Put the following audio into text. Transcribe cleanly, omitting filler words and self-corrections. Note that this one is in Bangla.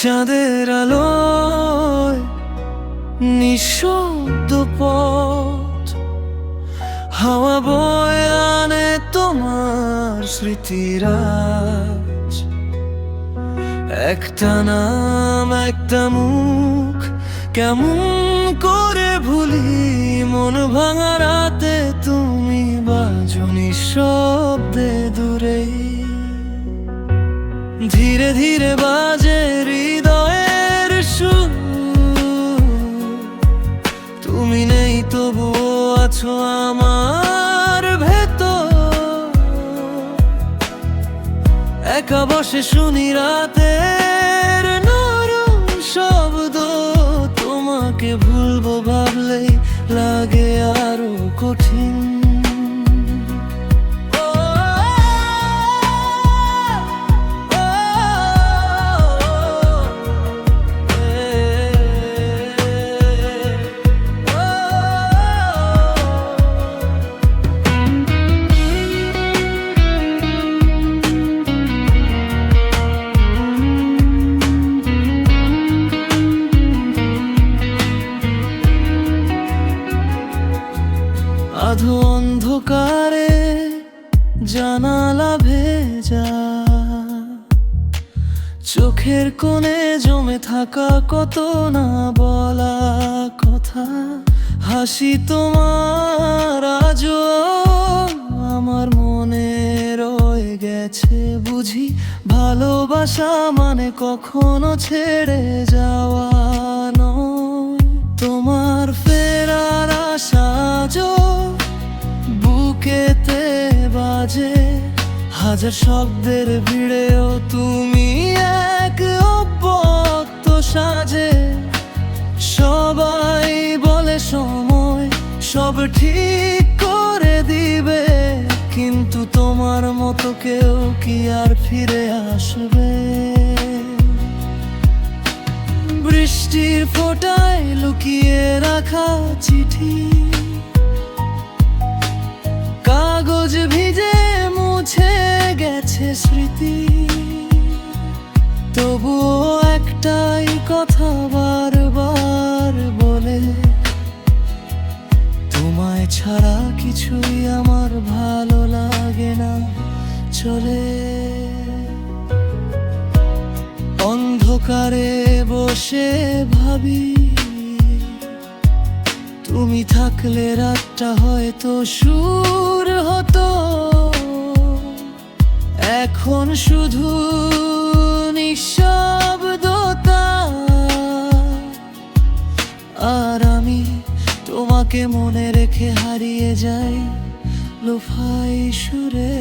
চাঁদের আলোয় নিঃশব্দ পথ, হাওয়া বয়ে আনে তোমার স্মৃতিরাজ। একটা নাম একটা মুখ কেমন করে ভুলি, মন ভাঙা রাতে তুমি বাজো নিঃশব্দে দূরে। ধীরে ধীরে বাজে হৃদয়ের সুর, তুমি নেই তবুও আছো আমার ভেতর। একা বসে শুনি রাতের নরম শব্দ, তোমাকে ভুলবো ভাবলেই লাগে আরো কঠিন। আধো অন্ধকারে জানালা ভেজা, চোখের কোণে জমে থাকা কত না বলা কথা। হাসি তোমার আজও আমার মনে রয়ে গেছে বুঝি। ভালোবাসা মানে কখনো ছেড়ে যাওয়া নয়। তোমার ফেরার আশা বুকেতে বাজে, হাজার শব্দের ভিড়েও তুমি এক অব্যক্ত সাজে। সবাই বলে সময় সব ঠিক করে দিবে, কিন্তু তোমার মতো কেউ কি আর ফিরে আসবে? বৃষ্টির ফোঁটায় লুকিয়ে রাখা চিঠি, কাগজ ভিজে মুছে গেছে স্মৃতি। তবুও একটাই কথা বারবার বলে, তোমায় ছাড়া কিছুই আমার ভালো লাগে না চলে। অন্ধকারে বসে ভাবি, তুমি থাকলে রাতটা হয়তো সুর হতো। এখন শুধু নিঃশব্দতা, আর আমি তোমাকে মনে রেখে হারিয়ে যাই লোফাই সুরে।